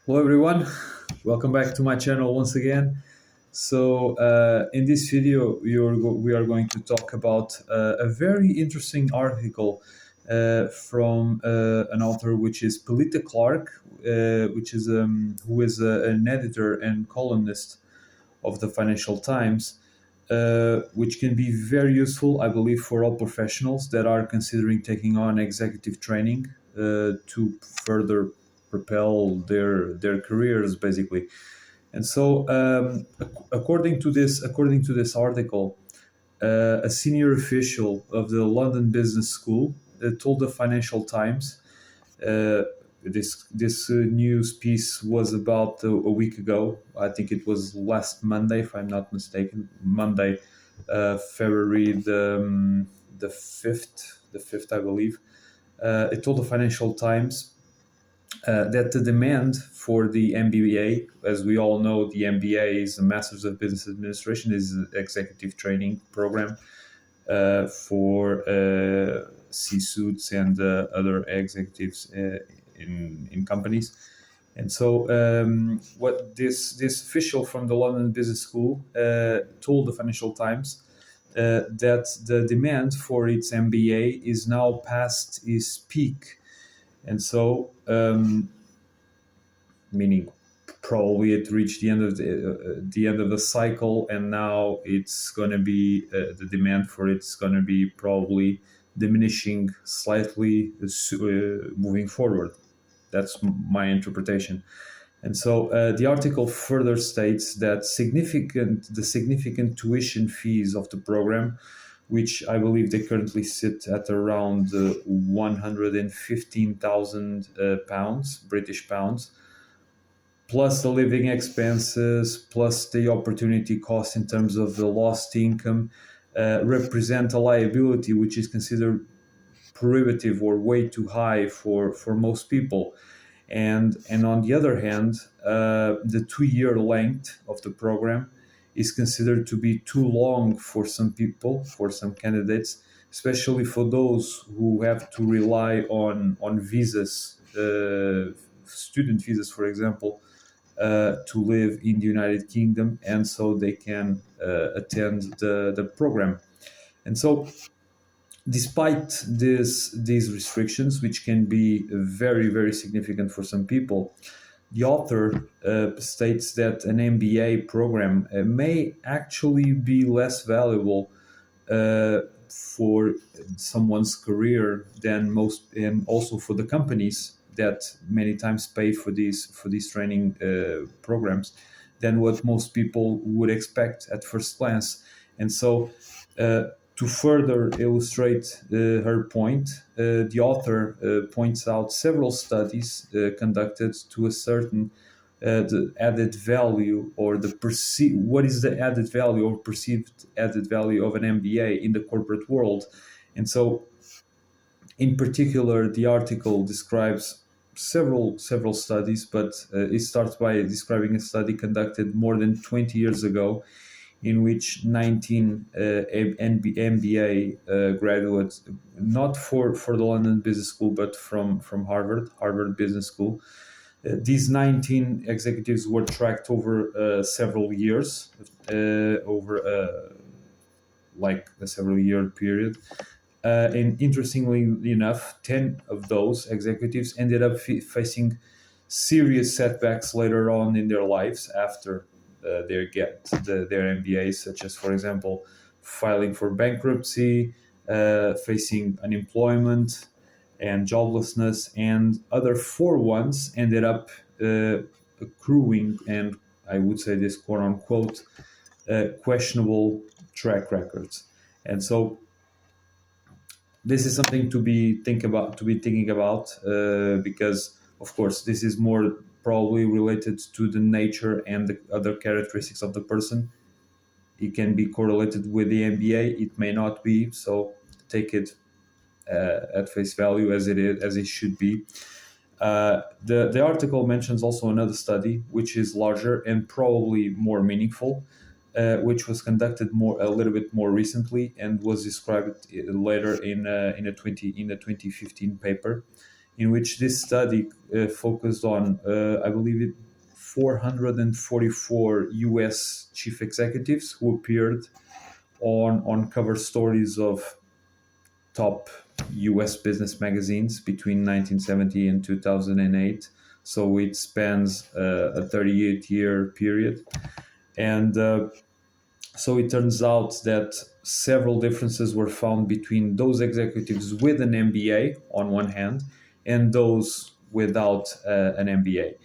Hello, everyone. Welcome back to my channel once again. In this video, we are going to talk about a very interesting article from an author, which is Pelita Clark, who is an editor and columnist of the Financial Times, which can be very useful, I believe, for all professionals that are considering taking on executive training to further propel their careers, basically. And so, according to this article, a senior official of the London Business School told the Financial Times. This news piece was about a week ago. I think it was last Monday, if I'm not mistaken. Monday, February the fifth, I believe. It told the Financial Times that the demand for the MBA, as we all know, the MBA is the Masters of Business Administration, is an executive training program for C-suits and other executives in companies. And so, what this official from the London Business School told the Financial Times that the demand for its MBA is now past its peak, and so meaning probably it reached the end of the cycle, and now it's going to be the demand for it's going to be probably diminishing slightly moving forward. That's my interpretation. And so the article further states that the significant tuition fees of the program, which I believe they currently sit at around 115,000 pounds, British pounds, plus the living expenses, plus the opportunity cost in terms of the lost income, represent a liability which is considered prohibitive or way too high for most people. And on the other hand, the 2-year length of the program is considered to be too long for some people, for some candidates, especially for those who have to rely on visas, student visas, for example, to live in the United Kingdom, and so they can attend the program. And so, despite these restrictions, which can be very, very significant for some people, the author states that an MBA program may actually be less valuable for someone's career than most, and also for the companies that many times pay for these training programs, than what most people would expect at first glance. And so, to further illustrate her point, the author points out several studies conducted to ascertain the added value, or what is the added value or perceived added value of an MBA in the corporate world. And so, in particular, the article describes several studies, but it starts by describing a study conducted more than 20 years ago, in which 19 MBA graduates, not for the London Business School, but from Harvard Business School. These 19 executives were tracked over several years, over like a several year period. And interestingly enough, 10 of those executives ended up facing serious setbacks later on in their lives after their MBAs, such as, for example, filing for bankruptcy, facing unemployment and joblessness, and other 4 ones ended up accruing, and I would say this quote unquote, questionable track records. And so this is something to be thinking about, because of course this is more probably related to the nature and the other characteristics of the person. It can be correlated with the MBA, it may not be, so take it at face value as it should be. The article mentions also another study which is larger and probably more meaningful, which was conducted a little bit more recently and was described later in a 2015 paper, in which this study focused on, I believe it, 444 US chief executives who appeared on cover stories of top US business magazines between 1970 and 2008. So it spans a 38-year period. And so it turns out that several differences were found between those executives with an MBA on one hand and those without an MBA.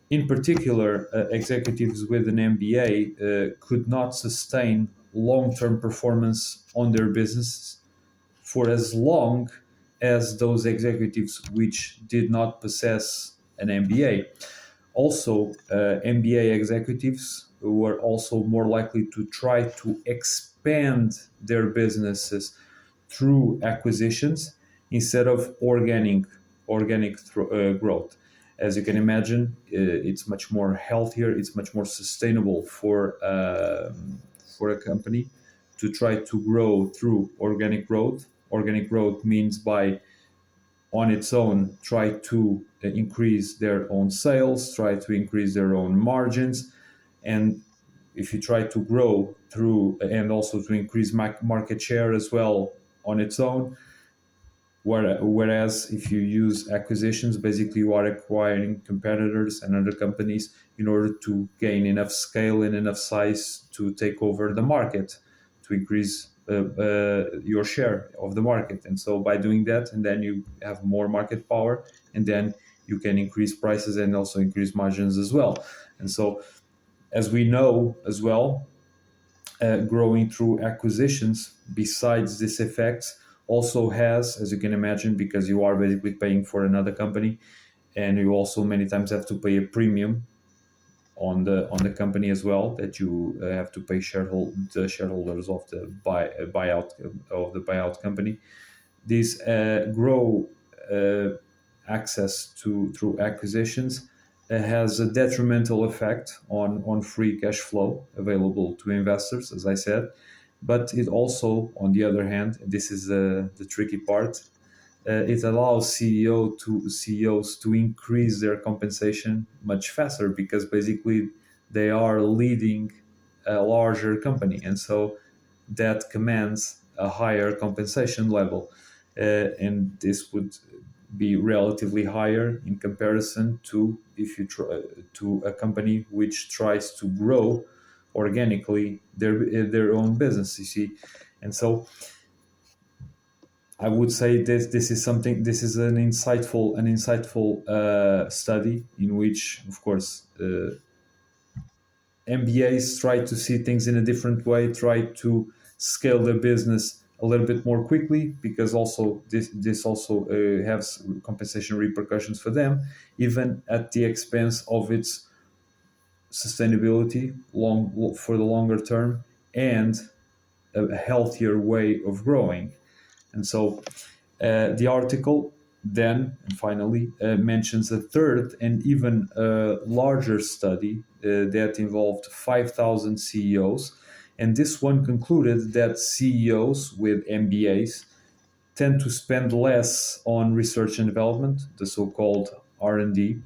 In particular, executives with an MBA could not sustain long-term performance on their businesses for as long as those executives which did not possess an MBA. Also, MBA executives were also more likely to try to expand their businesses through acquisitions instead of organic growth. As you can imagine, it's much more healthier, it's much more sustainable for a company to try to grow through organic growth. Organic growth means by on its own try to increase their own sales, try to increase their own margins, and if you try to grow through and also to increase market share as well on its own. Whereas if you use acquisitions, basically you are acquiring competitors and other companies in order to gain enough scale and enough size to take over the market, to increase your share of the market. And so by doing that, and then you have more market power, and then you can increase prices and also increase margins as well. And so, as we know as well, growing through acquisitions, besides this effect, also has, as you can imagine, because you are basically paying for another company, and you also many times have to pay a premium on the company as well, that you have to pay the shareholders of the buyout company. These grow access to through acquisitions has a detrimental effect on free cash flow available to investors, as I said. But it also, on the other hand, this is the tricky part, it allows CEOs to increase their compensation much faster, because basically they are leading a larger company, and so that commands a higher compensation level, and this would be relatively higher in comparison to if you try to a company which tries to grow organically their own business. You see, and so I would say this is something. This is an insightful study in which, of course, MBAs try to see things in a different way, try to scale their business a little bit more quickly, because also this also has compensation repercussions for them, even at the expense of its sustainability for the longer term and a healthier way of growing. And so the article then, and finally, mentions a third and even larger study that involved 5,000 CEOs. And this one concluded that CEOs with MBAs tend to spend less on research and development, the so-called R&D,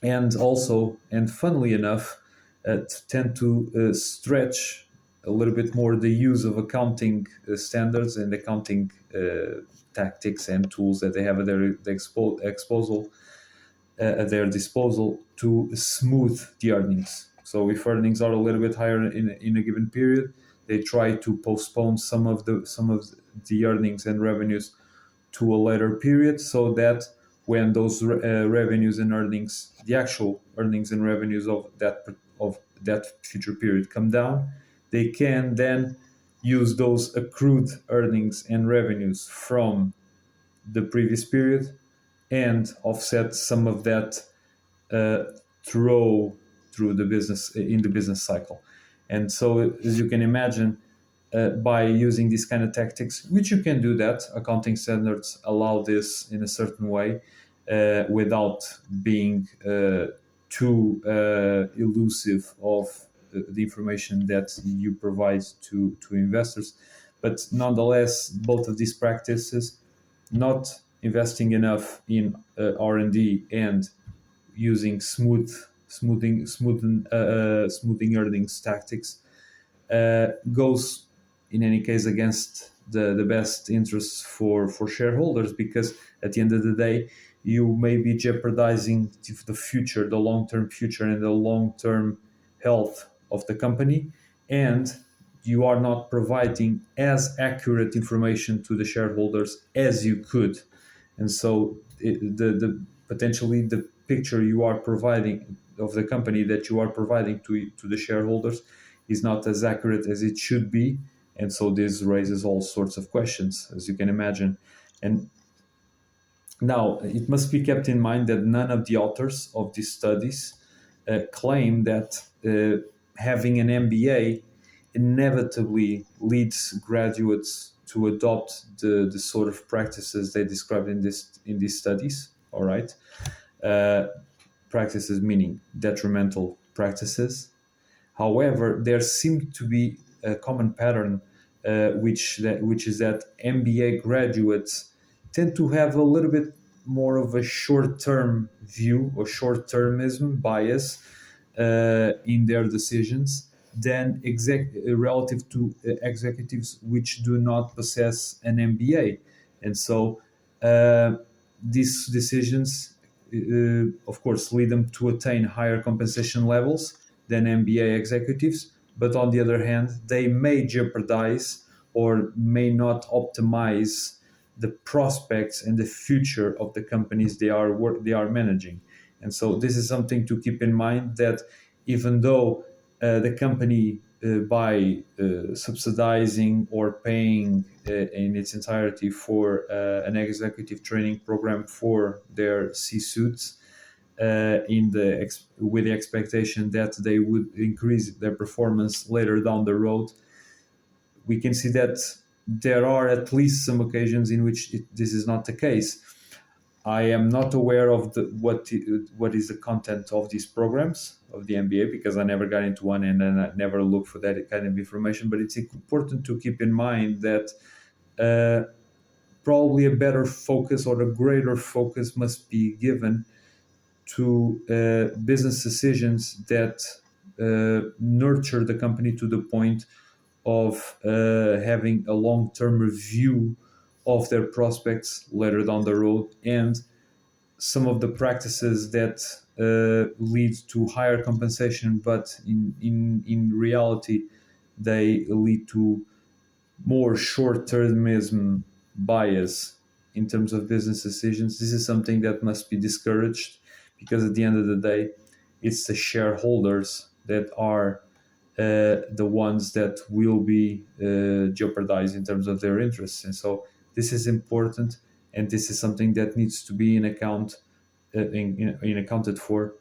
and also, and funnily enough, tend to stretch a little bit more the use of accounting standards and accounting tactics and tools that they have at their disposal to smooth the earnings. So if earnings are a little bit higher in a given period, they try to postpone some of the earnings and revenues to a later period, so that when those revenues and earnings, the actual earnings and revenues of that future period come down, they can then use those accrued earnings and revenues from the previous period and offset some of that through the business in the business cycle. And so, as you can imagine, by using these kind of tactics, which you can do that, accounting standards allow this in a certain way without being too elusive of the information that you provide to investors. But nonetheless, both of these practices not investing enough in R&D and using smoothing earnings tactics goes in any case against the best interests for shareholders, because at the end of the day you may be jeopardizing the future, the long-term future and the long-term health of the company, and you are not providing as accurate information to the shareholders as you could. And so the potentially the picture you are providing of the company that you are providing to the shareholders is not as accurate as it should be. And so this raises all sorts of questions, as you can imagine. And now, it must be kept in mind that none of the authors of these studies claim that having an MBA inevitably leads graduates to adopt the sort of practices they described in these studies. All right, uh, practices meaning detrimental practices. However, there seems to be a common pattern, which is that MBA graduates tend to have a little bit more of a short-term view or short-termism bias in their decisions than relative to executives which do not possess an MBA. And so these decisions, of course, lead them to attain higher compensation levels than MBA executives, but on the other hand, they may jeopardize or may not optimize the prospects and the future of the companies they are managing. And so this is something to keep in mind, that even though the company by subsidizing or paying in its entirety for an executive training program for their C-suits, with the expectation that they would increase their performance later down the road, we can see that there are at least some occasions in which this is not the case. I am not aware of what is the content of these programs of the MBA, because I never got into one and then I never looked for that kind of information. But it's important to keep in mind that probably a better focus or a greater focus must be given to business decisions that nurture the company to the point of having a long-term view of their prospects later down the road, and some of the practices that lead to higher compensation, but in reality they lead to more short-termism bias in terms of business decisions. This is something that must be discouraged, because at the end of the day, it's the shareholders that are the ones that will be jeopardized in terms of their interests. And so this is important, and this is something that needs to be accounted for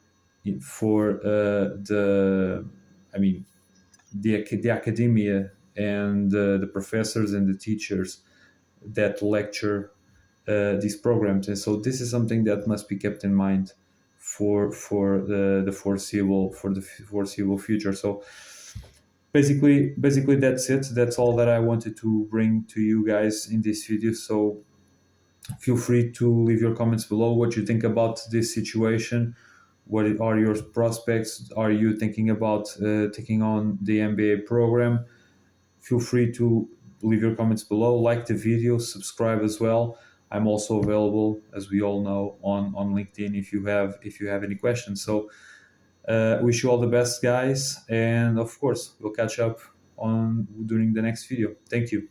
the I mean the academia and the professors and the teachers that lecture these programs. And so this is something that must be kept in mind for the foreseeable future. So basically that's it. That's all that I wanted to bring to you guys in this video. So feel free to leave your comments below, what you think about this situation. What are your prospects? Are you thinking about taking on the MBA program? Feel free to leave your comments below, like the video, subscribe as well. I'm also available, as we all know, on LinkedIn if you have any questions. So wish you all the best, guys, and of course we'll catch up on during the next video. Thank you.